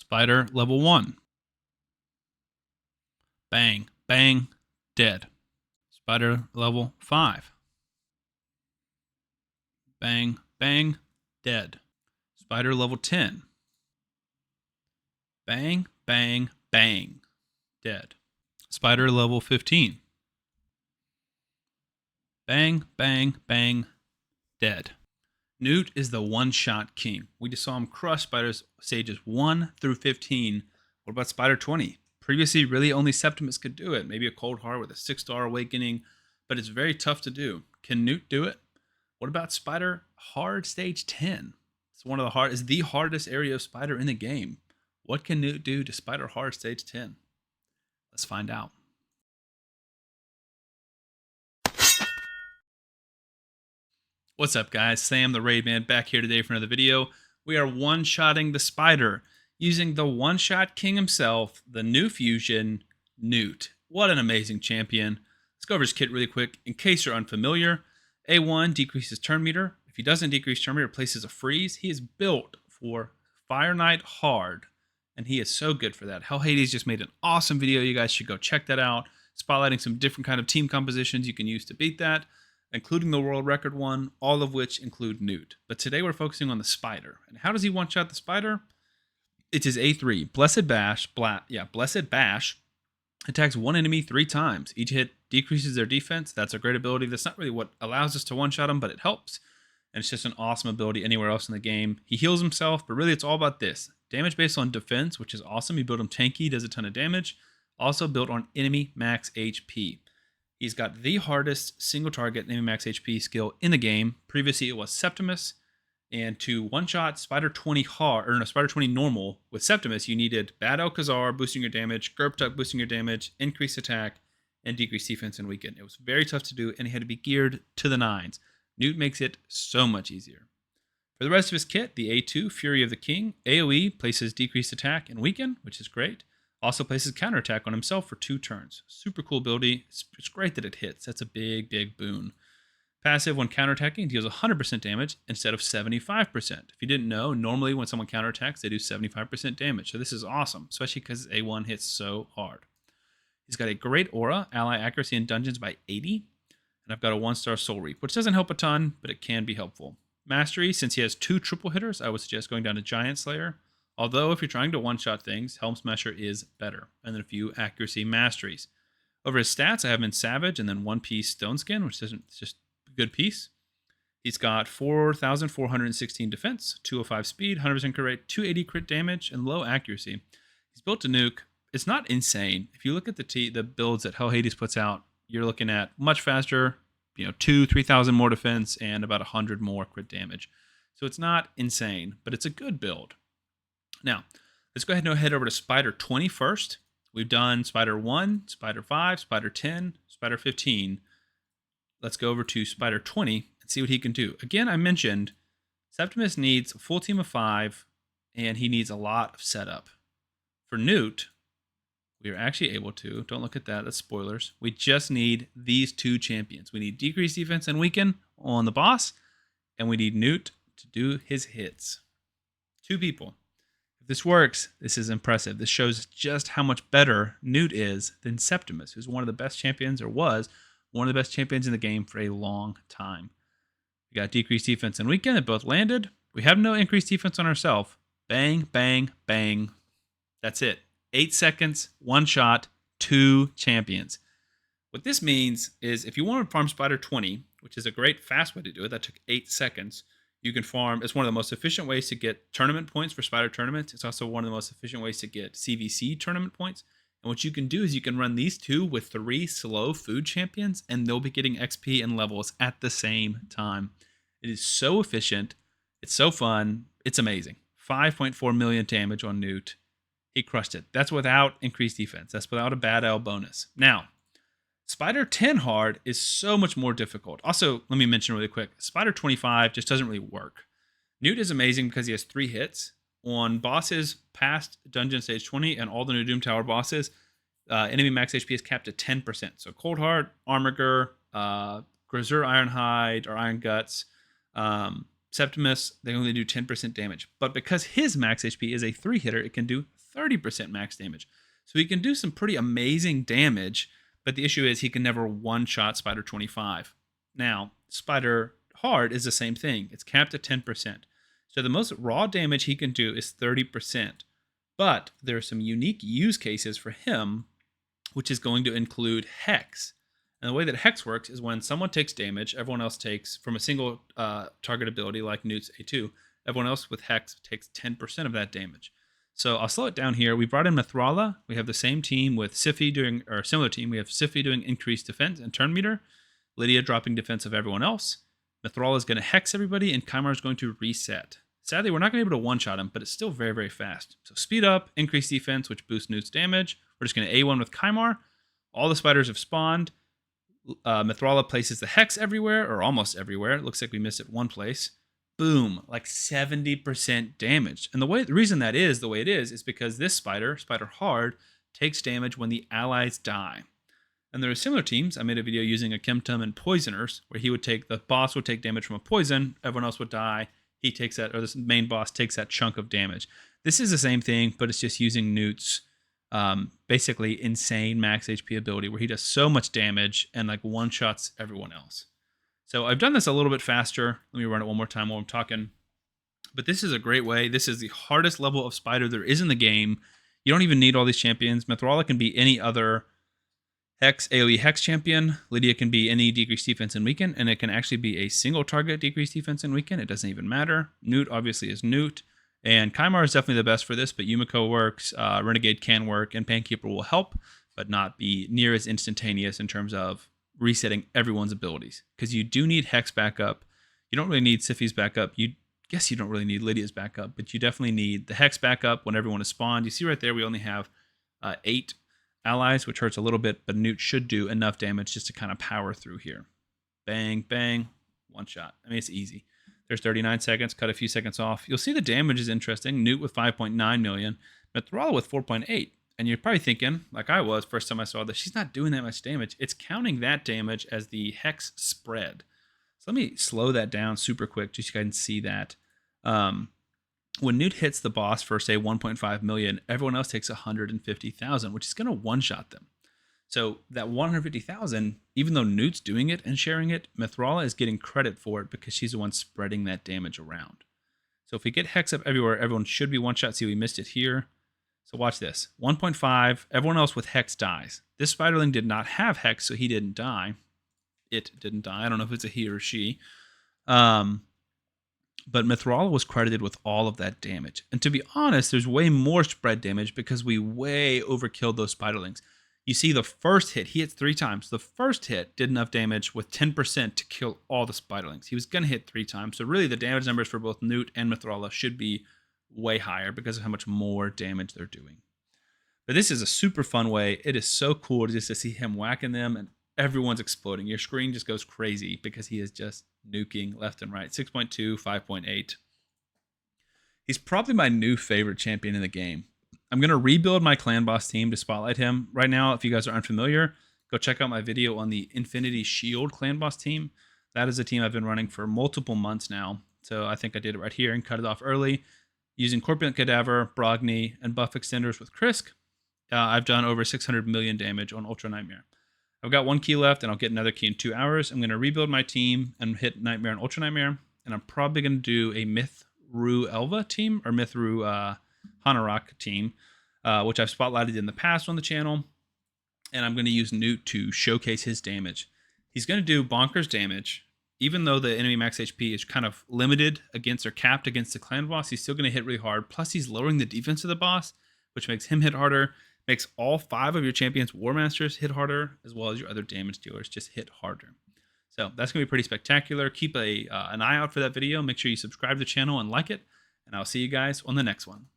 Spider level 1. Bang, bang, dead. Spider level 5. Bang, bang, dead. Spider level 10. Bang, bang, bang, dead. Spider level 15. Bang, bang, bang, dead. Newt is the one-shot king. We just saw him crush spiders stages 1 through 15. What about Spider 20? Previously, really only Septimus could do it. Maybe a Cold Heart with a 6-star awakening, but it's very tough to do. Can Newt do it? What about Spider Hard stage 10? It's the hardest area of Spider in the game. What can Newt do to Spider Hard stage 10? Let's find out. What's up, guys? Sam the Raid Man back here today for another video. We are one-shotting the Spider using the one-shot king himself, the new fusion, Newt. What an amazing champion. Let's go over his kit really quick. In case you're unfamiliar, A1 decreases turn meter. If he doesn't decrease turn meter, places a freeze. He is built for Fire Knight hard, and he is so good for that. Hell Hades just made an awesome video. You guys should go check that out, spotlighting some different kind of team compositions you can use to beat that, including the world record one, all of which include Newt. But today we're focusing on the Spider. And how does he one-shot the Spider? It's his A3. Blessed Bash attacks one enemy 3 times. Each hit decreases their defense. That's a great ability. That's not really what allows us to one-shot him, but it helps. And it's just an awesome ability anywhere else in the game. He heals himself, but really it's all about this. Damage based on defense, which is awesome. You build him tanky, does a ton of damage. Also built on enemy max HP. He's got the hardest single target enemy max HP skill in the game. Previously, it was Septimus. And to one-shot Spider 20 Spider 20 normal with Septimus, you needed Bad Alcazar boosting your damage, Gerptuck boosting your damage, increased attack, and decreased defense and weaken. It was very tough to do, and he had to be geared to the 9s. Newt makes it so much easier. For the rest of his kit, the A2, Fury of the King, AoE places decreased attack and weaken, which is great. Also places counterattack on himself for 2 turns. Super cool ability. It's great that it hits. That's a big, big boon. Passive, when counterattacking, deals 100% damage instead of 75%. If you didn't know, normally when someone counterattacks, they do 75% damage. So this is awesome, especially because A1 hits so hard. He's got a great aura, ally accuracy in dungeons by 80. And I've got a 1-star Soul Reap, which doesn't help a ton, but it can be helpful. Mastery, since he has 2 triple hitters, I would suggest going down to Giant Slayer. Although, if you're trying to one-shot things, Helm Smasher is better, and then a few accuracy masteries. Over his stats, I have him in Savage, and then 1-piece Stone Skin, which isn't just a good piece. He's got 4,416 defense, 205 speed, 100% crit rate, 280 crit damage, and low accuracy. He's built to nuke. It's not insane. If you look at the builds that Hell Hades puts out, you're looking at much faster, 2,000-3,000 more defense, and about 100 more crit damage. So it's not insane, but it's a good build. Now, let's go ahead and head over to Spider 20 first. We've done Spider 1, Spider 5, Spider 10, Spider 15. Let's go over to Spider 20 and see what he can do. Again, I mentioned Septimus needs a full team of 5, and he needs a lot of setup. For Newt, we are actually able to, don't look at that, that's spoilers. We just need these 2 champions. We need decreased defense and weaken on the boss, and we need Newt to do his hits. 2 people. If this works, this is impressive. This shows just how much better Newt is than Septimus, who's one of the best champions, or was one of the best champions in the game for a long time. We got decreased defense and weaken that both landed. We have no increased defense on ourselves. Bang, bang, bang. That's it. 8 seconds, 1 shot, 2 champions. What this means is if you want to farm Spider 20, which is a great fast way to do it, that took 8 seconds, you can farm. It's one of the most efficient ways to get tournament points for Spider tournaments. It's also one of the most efficient ways to get CVC tournament points. And what you can do is you can run these 2 with 3 slow food champions, and they'll be getting XP and levels at the same time. It is so efficient. It's so fun. It's amazing. 5.4 million damage on Newt. He crushed it. That's without increased defense. That's without a bad L bonus. Now, Spider 10 hard is so much more difficult. Also, let me mention really quick, Spider 25 just doesn't really work. Newt is amazing because he has 3 hits. On bosses past Dungeon Stage 20 and all the new Doom Tower bosses, enemy max HP is capped at 10%. So Cold Heart, Armiger, Grazur Ironhide or Iron Guts, Septimus, they only do 10% damage. But because his max HP is a 3-hitter, it can do 30% max damage. So he can do some pretty amazing damage, but the issue is he can never one-shot Spider 25. Now, Spider Hard is the same thing. It's capped at 10%. So the most raw damage he can do is 30%. But there are some unique use cases for him, which is going to include Hex. And the way that Hex works is when someone takes damage, everyone else takes, from a single target ability like Newt's A2, everyone else with Hex takes 10% of that damage. So I'll slow it down here. We brought in Mithrala. We have the same team with Siphi doing, or similar team. We have Siphi doing increased defense and turn meter, Lydia dropping defense of everyone else. Mithrala is going to Hex everybody, and Kymar is going to reset. Sadly, we're not going to be able to one-shot him, but it's still very, very fast. So speed up, increase defense, which boosts Newt's damage. We're just going to A1 with Kymar. All the spiders have spawned. Mithrala places the Hex everywhere, or almost everywhere. It looks like we missed it one place. Boom, like 70% damage. And the reason that is the way it is because this Spider Hard, takes damage when the allies die. And there are similar teams. I made a video using a Chemtum and Poisoners, where the boss would take damage from a poison, everyone else would die. He takes that, or this main boss takes that chunk of damage. This is the same thing, but it's just using Newt's basically insane max HP ability, where he does so much damage and like one-shots everyone else. So I've done this a little bit faster. Let me run it one more time while I'm talking. But this is a great way. This is the hardest level of Spider there is in the game. You don't even need all these champions. Mithrala can be any other AoE Hex champion. Lydia can be any decreased defense and weaken, and it can actually be a single target decreased defense and weaken. It doesn't even matter. Newt obviously is Newt. And Kymar is definitely the best for this, but Yumiko works, Renegade can work, and Pankeeper will help, but not be near as instantaneous in terms of resetting everyone's abilities. Because you do need Hex backup. You don't really need Siphi's backup. You don't really need Lydia's backup, but you definitely need the Hex backup when everyone is spawned. You see right there, we only have 8 allies, which hurts a little bit, but Newt should do enough damage just to kind of power through here. Bang, bang, one shot. I mean, it's easy. There's 39 seconds, cut a few seconds off. You'll see the damage is interesting. Newt with 5.9 million, Mithrala with 4.8. And you're probably thinking, like I was first time I saw this, she's not doing that much damage. It's counting that damage as the Hex spread. So let me slow that down super quick just so you guys can see that. When Newt hits the boss for, say, 1.5 million, everyone else takes 150,000, which is going to one-shot them. So that 150,000, even though Newt's doing it and sharing it, Mithrala is getting credit for it because she's the one spreading that damage around. So if we get Hex up everywhere, everyone should be one-shot. See, we missed it here. So watch this. 1.5, everyone else with Hex dies. This Spiderling did not have Hex, so he didn't die. It didn't die. I don't know if it's a he or she. But Mithrala was credited with all of that damage. And to be honest, there's way more spread damage because we way overkilled those Spiderlings. You see the first hit, he hits 3 times. The first hit did enough damage with 10% to kill all the Spiderlings. He was going to hit 3 times. So really the damage numbers for both Newt and Mithrala should be way higher because of how much more damage they're doing. But this is a super fun way. It is so cool just to see him whacking them and everyone's exploding. Your screen just goes crazy because he is just nuking left and right. 6.2, 5.8. He's probably my new favorite champion in the game. I'm going to rebuild my clan boss team to spotlight him. Right now, if you guys are unfamiliar, go check out my video on the Infinity Shield clan boss team. That is a team I've been running for multiple months now. So I think I did it right here and cut it off early. Using Corpulent Cadaver, Brogni, and buff extenders with Krisk, I've done over 600 million damage on Ultra Nightmare. I've got 1 key left, and I'll get another key in 2 hours. I'm going to rebuild my team and hit Nightmare and Ultra Nightmare, and I'm probably going to do a Mithru Elva team, or Mithru Hanorok team, which I've spotlighted in the past on the channel, and I'm going to use Newt to showcase his damage. He's going to do bonkers damage. Even though the enemy max HP is kind of limited against or capped against the clan boss, he's still going to hit really hard. Plus, he's lowering the defense of the boss, which makes him hit harder. Makes all 5 of your champions War Masters hit harder, as well as your other damage dealers just hit harder. So that's going to be pretty spectacular. Keep an eye out for that video. Make sure you subscribe to the channel and like it. And I'll see you guys on the next one.